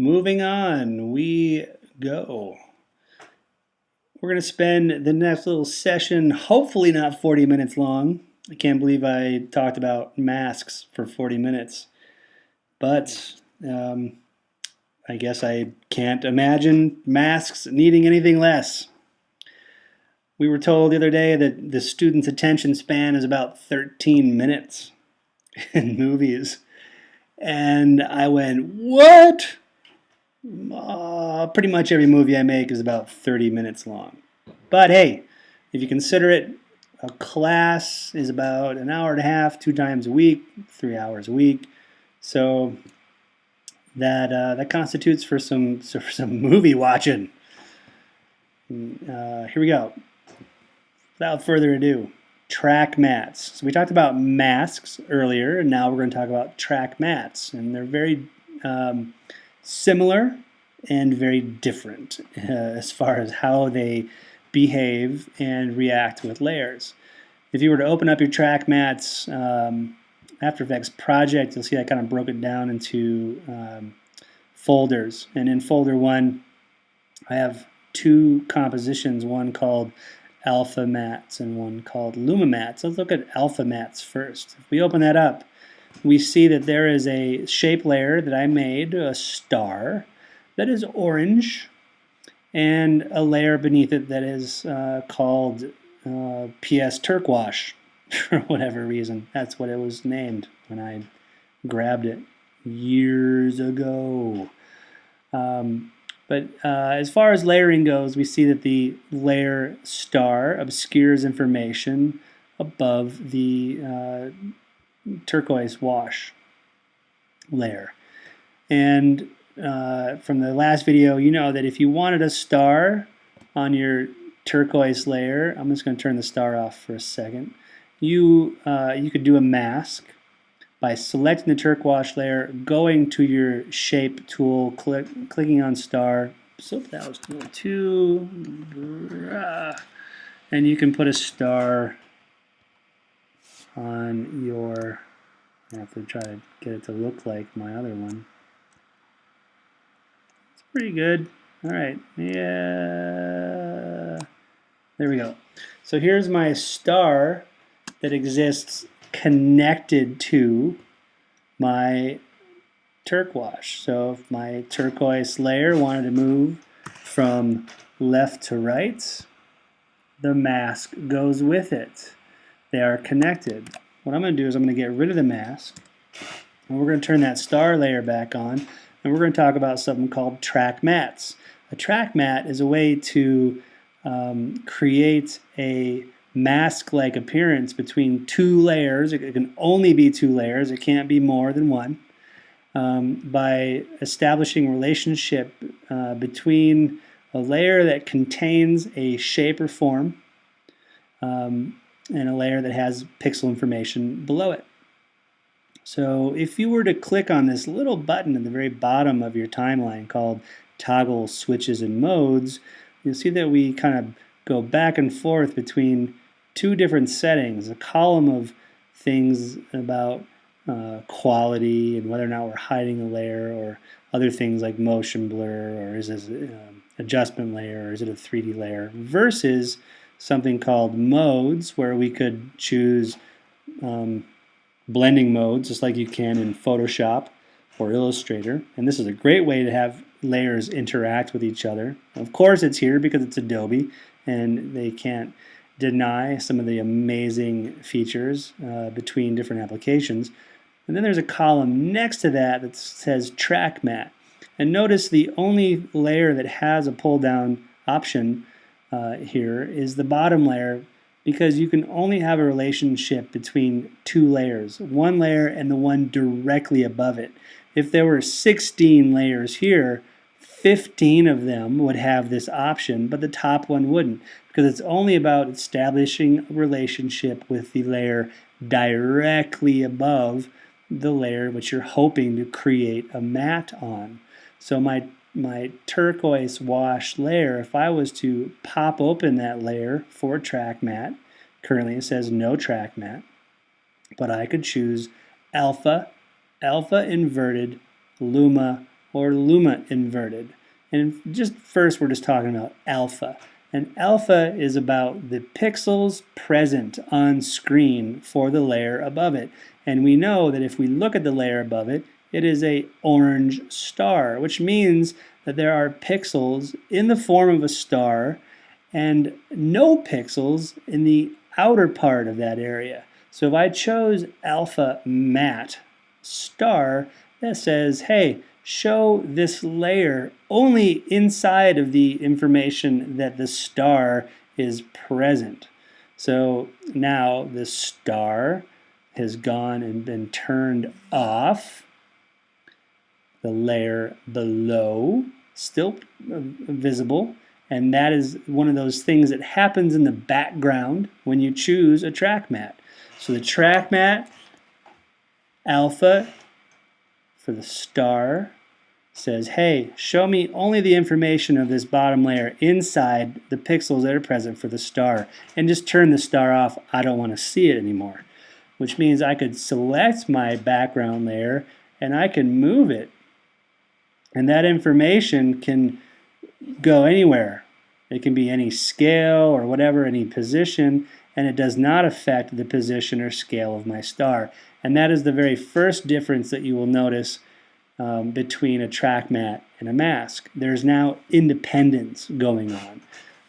Moving on, we go. We're going to spend the next little session, hopefully not 40 minutes long. I can't believe I talked about masks for 40 minutes. But I guess I can't imagine masks needing anything less. We were told the other day that the student's attention span is about 13 minutes in movies. And I went, what? Pretty much every movie I make is about 30 minutes long. But hey, if you consider it, a class is about an hour and a half, 2 times a week, 3 hours a week. So that constitutes for some movie watching. Here we go. Without further ado, track mats. So we talked about masks earlier, and now we're going to talk about track mats, and they're very similar and very different as far as how they behave and react with layers. If you were to open up your track mats After Effects project, you'll see I kind of broke it down into folders. And in folder 1, I have 2 compositions, one called Alpha Mats and one called Luma Mats. Let's look at Alpha Mats first. If we open that up, we see that there is a shape layer that I made, a star, that is orange, and a layer beneath it that is called PS Turquoise for whatever reason. That's what it was named when I grabbed it years ago. But as far as layering goes, we see that the layer star obscures information above the turquoise wash layer. And from the last video, you know that if you wanted a star on your turquoise layer, I'm just going to turn the star off for a second, you could do a mask by selecting the turquoise layer, going to your shape tool, clicking on star. So that was a little too, and you can put a star on your, I have to try to get it to look like my other one. It's pretty good. All right, yeah, there we go. So here's my star that exists connected to my turquoise. So if my turquoise layer wanted to move from left to right, the mask goes with it. They are connected. What I'm going to do is I'm going to get rid of the mask, and we're going to turn that star layer back on, and we're going to talk about something called track mats. A track mat is a way to create a mask-like appearance between 2 layers. It can only be 2 layers. It can't be more than one. By establishing a relationship between a layer that contains a shape or form and a layer that has pixel information below it. So if you were to click on this little button at the very bottom of your timeline called Toggle Switches and Modes, you'll see that we kind of go back and forth between 2 different settings, a column of things about quality and whether or not we're hiding a layer, or other things like motion blur, or is this adjustment layer, or is it a 3D layer, versus something called modes, where we could choose blending modes just like you can in Photoshop or Illustrator. And this is a great way to have layers interact with each other. Of course it's here because it's Adobe, and they can't deny some of the amazing features between different applications. And then there's a column next to that that says track mat. And notice the only layer that has a pull down option here is the bottom layer, because you can only have a relationship between 2 layers, one layer and the one directly above it. If there were 16 layers here, 15 of them would have this option, but the top one wouldn't, because it's only about establishing a relationship with the layer directly above the layer which you're hoping to create a matte on. So my turquoise wash layer, if I was to pop open that layer for track matte, currently it says no track matte, but I could choose alpha inverted Luma or Luma inverted. And just first we're just talking about alpha. And alpha is about the pixels present on screen for the layer above it. And we know that if we look at the layer above it, it is a orange star, which means that there are pixels in the form of a star and no pixels in the outer part of that area. So if I chose alpha matte star, that says, hey, show this layer only inside of the information that the star is present. So now the star has gone and been turned off. The layer below still visible, and that is one of those things that happens in the background when you choose a track matte. So the track matte alpha for the star says, hey, show me only the information of this bottom layer inside the pixels that are present for the star, and just turn the star off. I don't want to see it anymore, which means I could select my background layer and I can move it, and that information can go anywhere. It can be any scale or whatever, any position, and it does not affect the position or scale of my star. And that is the very first difference that you will notice between a track matte and a mask. There's now independence going on.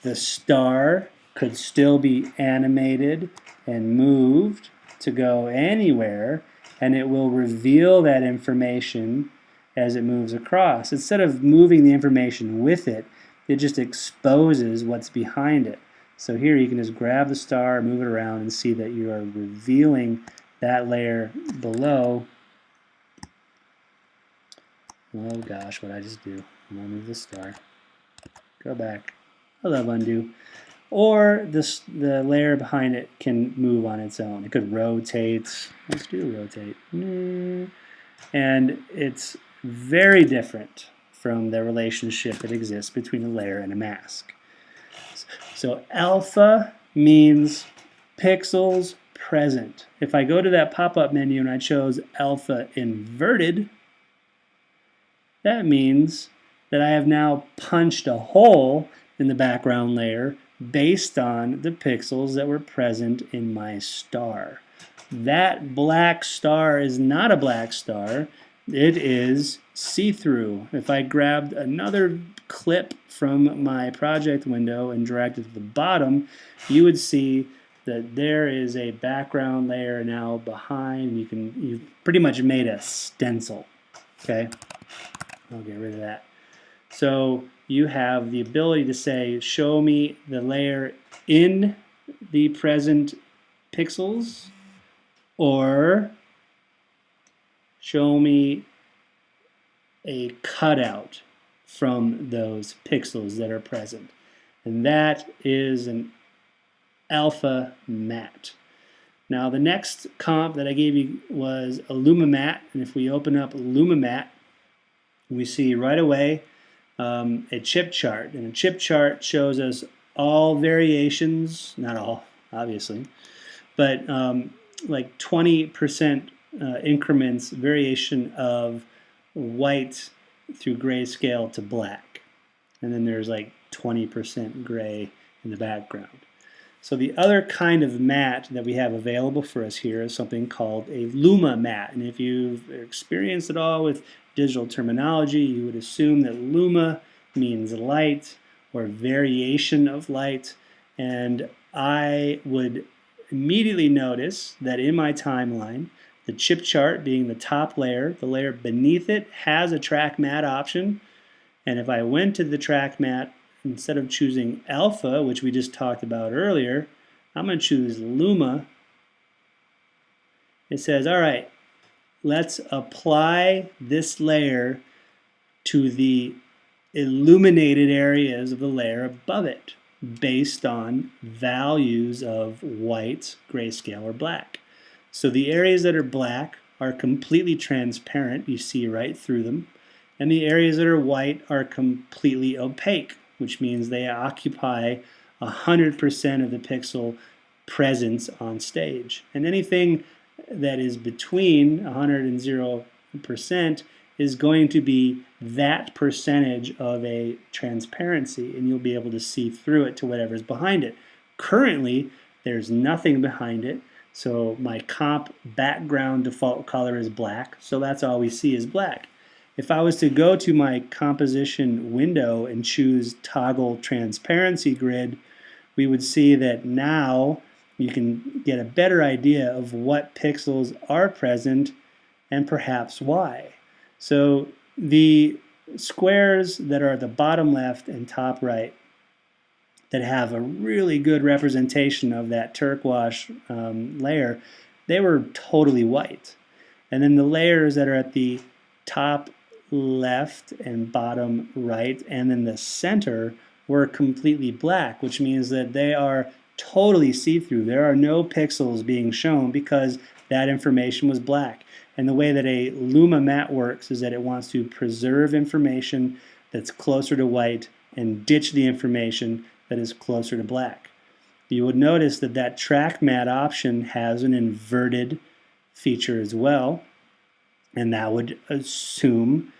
The star could still be animated and moved to go anywhere, and it will reveal that information as it moves across. Instead of moving the information with it, it just exposes what's behind it. So here you can just grab the star, move it around, and see that you are revealing that layer below. Oh gosh, what I just do? I'm going to move the star. Go back. I love undo. Or the layer behind it can move on its own. It could rotate. Let's do rotate. And it's very different from the relationship that exists between a layer and a mask. So alpha means pixels present. If I go to that pop-up menu and I chose alpha inverted, that means that I have now punched a hole in the background layer based on the pixels that were present in my star. That black star is not a black star. It is see-through. If I grabbed another clip from my project window and dragged it to the bottom, you would see that there is a background layer now behind. You've pretty much made a stencil. Okay, I'll get rid of that. So you have the ability to say, show me the layer in the present pixels, or show me a cutout from those pixels that are present. And that is an alpha matte. Now the next comp that I gave you was a Luma Matt, and if we open up Luma Matt, we see right away a chip chart. And a chip chart shows us all variations, not all, obviously, but like 20% increments variation of white through grayscale to black. And then there's like 20% gray in the background. So the other kind of matte that we have available for us here is something called a Luma Matt. And if you've experienced it all with digital terminology, you would assume that Luma means light or variation of light. And I would immediately notice that in my timeline, the chip chart being the top layer, the layer beneath it has a track matte option. And if I went to the track matte, instead of choosing alpha, which we just talked about earlier, I'm going to choose Luma. It says, all right, let's apply this layer to the illuminated areas of the layer above it based on values of white, grayscale, or black. So the areas that are black are completely transparent. You see right through them. And the areas that are white are completely opaque, which means they occupy 100% of the pixel presence on stage. And anything that is between 100 and 0% is going to be that percentage of a transparency, and you'll be able to see through it to whatever's behind it. Currently, there's nothing behind it, so my comp background default color is black, so that's all we see is black. If I was to go to my composition window and choose toggle transparency grid, we would see that now you can get a better idea of what pixels are present and perhaps why. So the squares that are at the bottom left and top right that have a really good representation of that turquoise layer, they were totally white. And then the layers that are at the top left and bottom right and then the center were completely black, which means that they are totally see-through. There are no pixels being shown because that information was black. And the way that a Luma Matt works is that it wants to preserve information that's closer to white and ditch the information that is closer to black. You would notice that that track matte option has an inverted feature as well, and that would assume,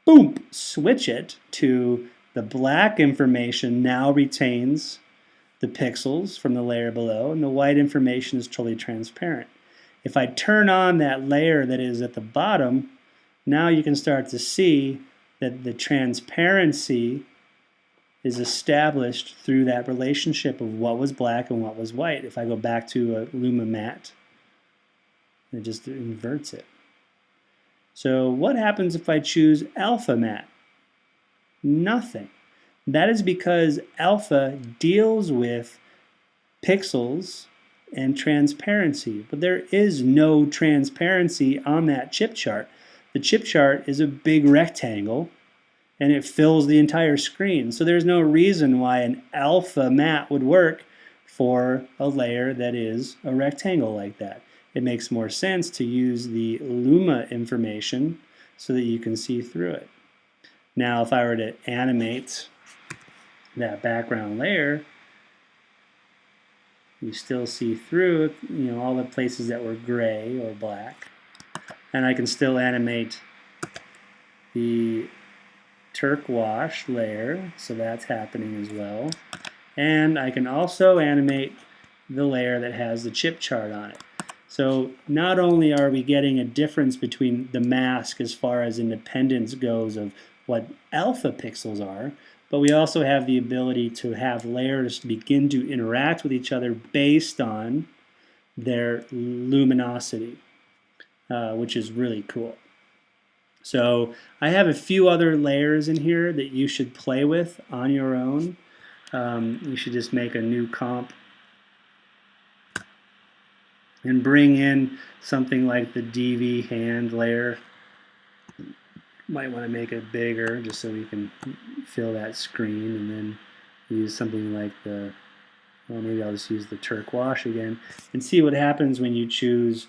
boom, switch it to the black information now retains the pixels from the layer below, and the white information is totally transparent. If I turn on that layer that is at the bottom, now you can start to see that the transparency is established through that relationship of what was black and what was white. If I go back to a Luma Matt, it just inverts it. So what happens if I choose Alpha Matte? Nothing. That is because Alpha deals with pixels and transparency, but there is no transparency on that chip chart. The chip chart is a big rectangle and it fills the entire screen. So there's no reason why an alpha matte would work for a layer that is a rectangle like that. It makes more sense to use the Luma information so that you can see through it. Now if I were to animate that background layer, you still see through, all the places that were gray or black. And I can still animate the turquoise layer, so that's happening as well. And I can also animate the layer that has the chip chart on it. So not only are we getting a difference between the mask as far as independence goes of what alpha pixels are, but we also have the ability to have layers begin to interact with each other based on their luminosity, which is really cool. So I have a few other layers in here that you should play with on your own. You should just make a new comp and bring in something like the DV hand layer. Might want to make it bigger just so we can fill that screen, and then use something like maybe I'll just use the turquoise again and see what happens when you choose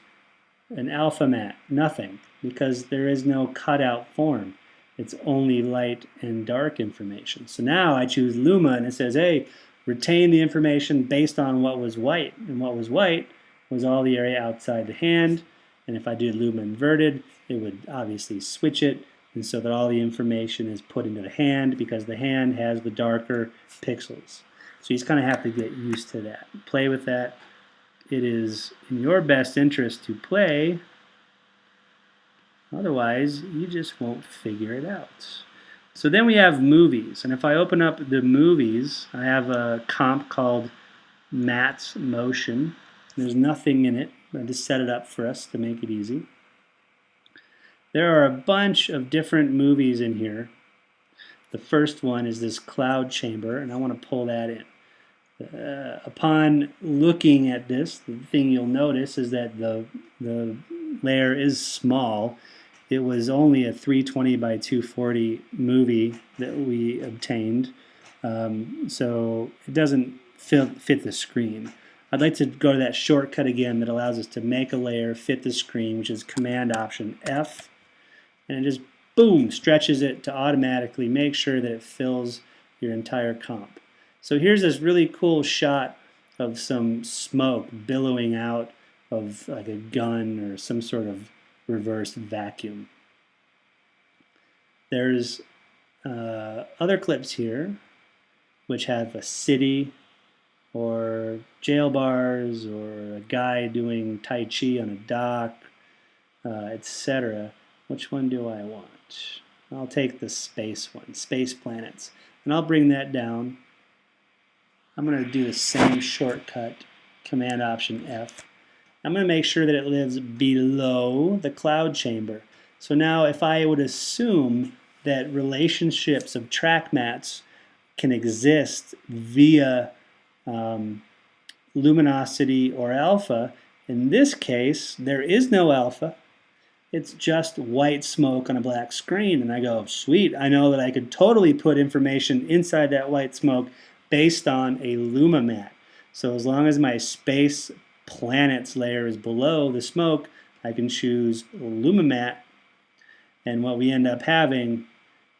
an alpha matte. Nothing, because there is no cutout form. It's only light and dark information. So now I choose Luma and it says, hey, retain the information based on what was white, and what was white was all the area outside the hand. And if I do Luma inverted, it would obviously switch it, and so that all the information is put into the hand because the hand has the darker pixels. So you just kind of have to get used to that. Play with that. It is in your best interest to play, otherwise you just won't figure it out. So then we have movies, and if I open up the movies, I have a comp called Matt's Motion. There's nothing in it. I just set it up for us to make it easy. There are a bunch of different movies in here. The first one is this cloud chamber, and I want to pull that in. Upon looking at this, the thing you'll notice is that the layer is small. It was only a 320 by 240 movie that we obtained, so it doesn't fit the screen. I'd like to go to that shortcut again that allows us to make a layer fit the screen, which is Command Option F, and it just, boom, stretches it to automatically make sure that it fills your entire comp. So here's this really cool shot of some smoke billowing out of like a gun or some sort of reverse vacuum. there's other clips here which have a city or jail bars or a guy doing Tai Chi on a dock, etc. Which one do I want? I'll take the space one, space planets, and I'll bring that down. I'm going to do the same shortcut, Command Option F. I'm going to make sure that it lives below the cloud chamber. So now if I would assume that relationships of track mats can exist via luminosity or alpha, in this case there is no alpha. It's just white smoke on a black screen, and I go, sweet, I know that I could totally put information inside that white smoke based on a Luma Matt. So as long as my space planets layer is below the smoke, I can choose Luma Matt, and what we end up having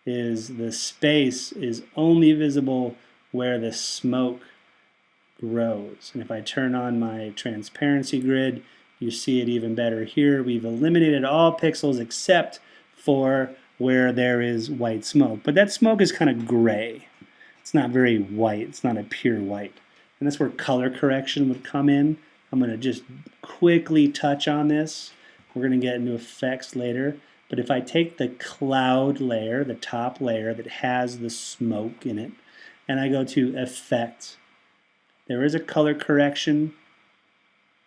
is the space is only visible where the smoke grows. And if I turn on my transparency grid, you see it even better here. We've eliminated all pixels except for where there is white smoke. But that smoke is kind of gray. It's not very white. It's not a pure white. And that's where color correction would come in. I'm going to just quickly touch on this. We're going to get into effects later. But if I take the cloud layer, the top layer that has the smoke in it, and I go to Effect, there is a color correction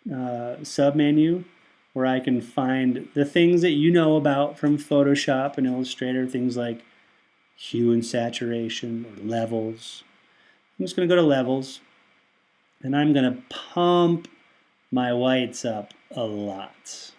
submenu where I can find the things that you know about from Photoshop and Illustrator, things like hue and saturation or levels. I'm just going to go to levels, and I'm going to pump my whites up a lot.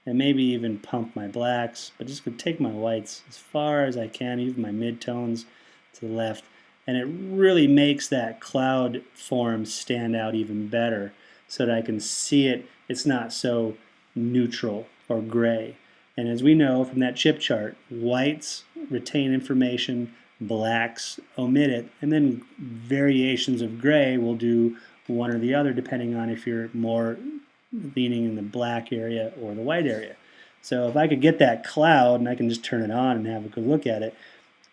And maybe even pump my blacks, but just going to take my whites as far as I can, even my midtones to the left, and it really makes that cloud form stand out even better so that I can see it. It's not so neutral or gray. And as we know from that chip chart, whites retain information, blacks omit it, and then variations of gray will do one or the other depending on if you're more leaning in the black area or the white area. So if I could get that cloud and I can just turn it on and have a good look at it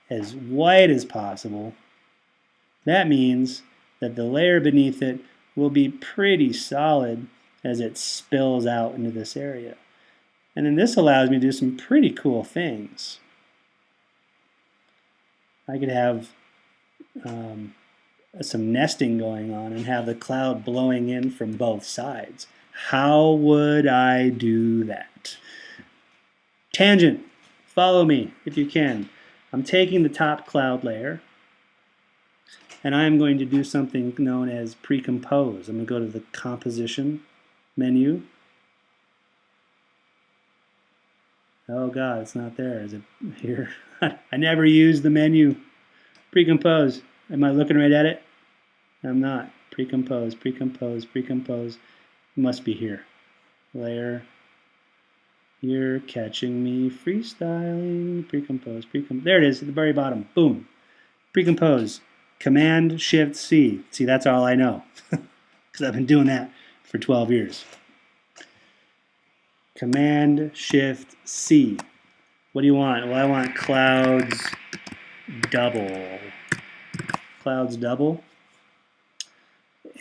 as white as possible, that means that the layer beneath it will be pretty solid as it spills out into this area. And then this allows me to do some pretty cool things. I could have some nesting going on and have the cloud blowing in from both sides. How would I do that? Tangent, follow me if you can. I'm taking the top cloud layer and I'm going to do something known as PreCompose. I'm going to go to the Composition menu. Oh God, it's not there. Is it here? I never use the menu. PreCompose. Am I looking right at it? I'm not. PreCompose, PreCompose, PreCompose. Must be here. Layer. You're catching me freestyling. PreCompose, PreCompose. There it is at the very bottom. Boom. PreCompose. Command Shift C. See, that's all I know because I've been doing that for 12 years. Command Shift C. What do you want? Well, I want clouds double. Clouds double.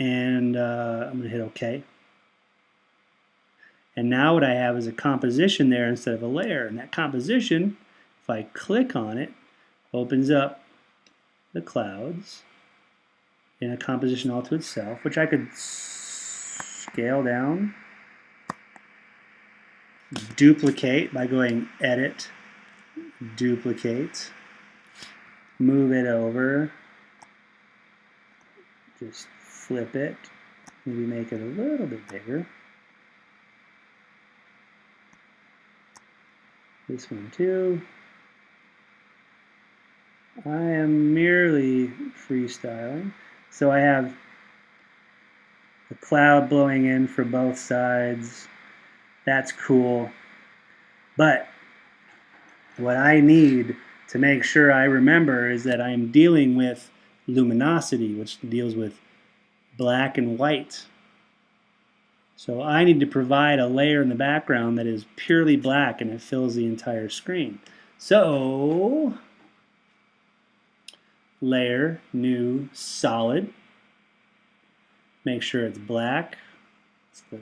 And I'm going to hit OK. And now what I have is a composition there instead of a layer. And that composition, if I click on it, opens up the clouds in a composition all to itself, which I could scale down, duplicate by going Edit, Duplicate, move it over, just flip it, maybe make it a little bit bigger. This one too. I am merely freestyling. So I have the cloud blowing in for both sides. That's cool. But what I need to make sure I remember is that I'm dealing with luminosity, which deals with black and white. So I need to provide a layer in the background that is purely black and it fills the entire screen. So, layer, new, solid. Make sure it's black. It's the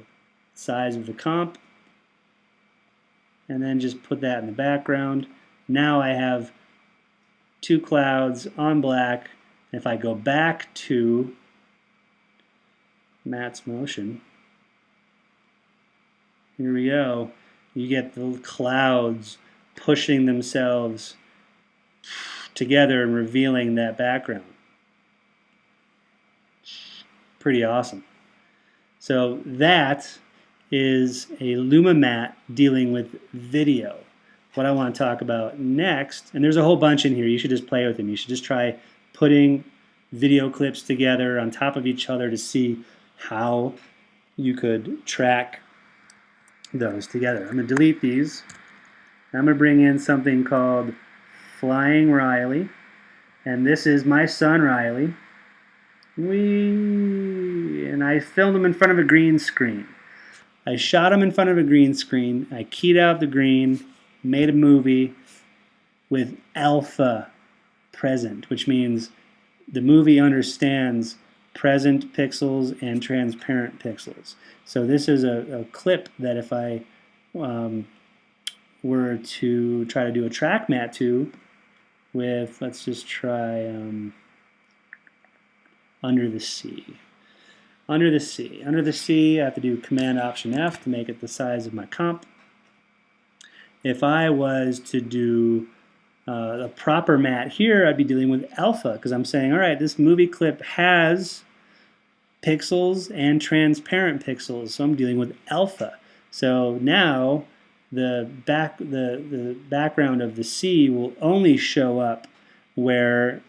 size of the comp. And then just put that in the background. Now I have two clouds on black. If I go back to Matt's motion, here we go. You get the clouds pushing themselves together and revealing that background. Pretty awesome. So that is a Luma Matt dealing with video. What I want to talk about next, and there's a whole bunch in here, you should just play with them. You should just try putting video clips together on top of each other to see how you could track those together. I'm going to delete these. I'm going to bring in something called Flying Riley, and this is my son Riley. And I filmed him in front of a green screen. I shot him in front of a green screen. I keyed out the green, made a movie with alpha present, which means the movie understands present pixels and transparent pixels. So this is a clip that if I were to try to do a track mat to with, let's just try Under the Sea. Under the Sea. Under the Sea, I have to do Command-Option-F to make it the size of my comp. If I was to do a proper mat here, I'd be dealing with alpha, because I'm saying, all right, this movie clip has pixels and transparent pixels, so I'm dealing with alpha. So now the background of the sea will only show up where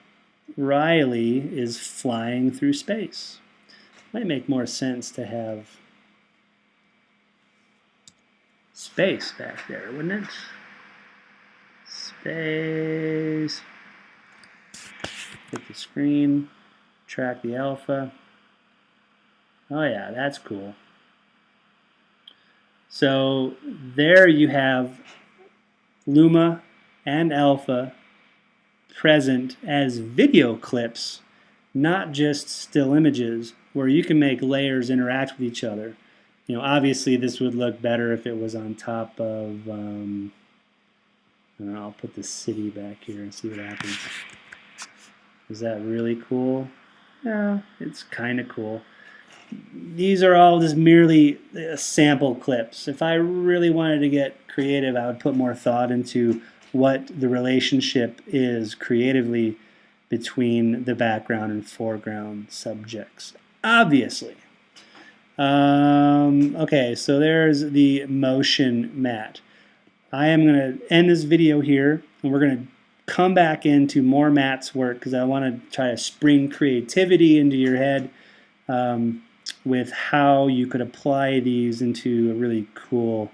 Riley is flying through space. Might make more sense to have space back there, wouldn't it? Space. Hit the screen, track the alpha. Oh yeah, that's cool. So there you have Luma and alpha present as video clips, not just still images, where you can make layers interact with each other. You know, obviously this would look better if it was on top of, I don't know, I'll put the city back here and see what happens. Is that really cool? Yeah, it's kind of cool. These are all just merely sample clips. If I really wanted to get creative, I would put more thought into what the relationship is creatively between the background and foreground subjects. Obviously. Okay, so there's the motion mat. I am going to end this video here, and we're going to come back into more Matt's work because I want to try to spring creativity into your head with how you could apply these into a really cool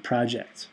project.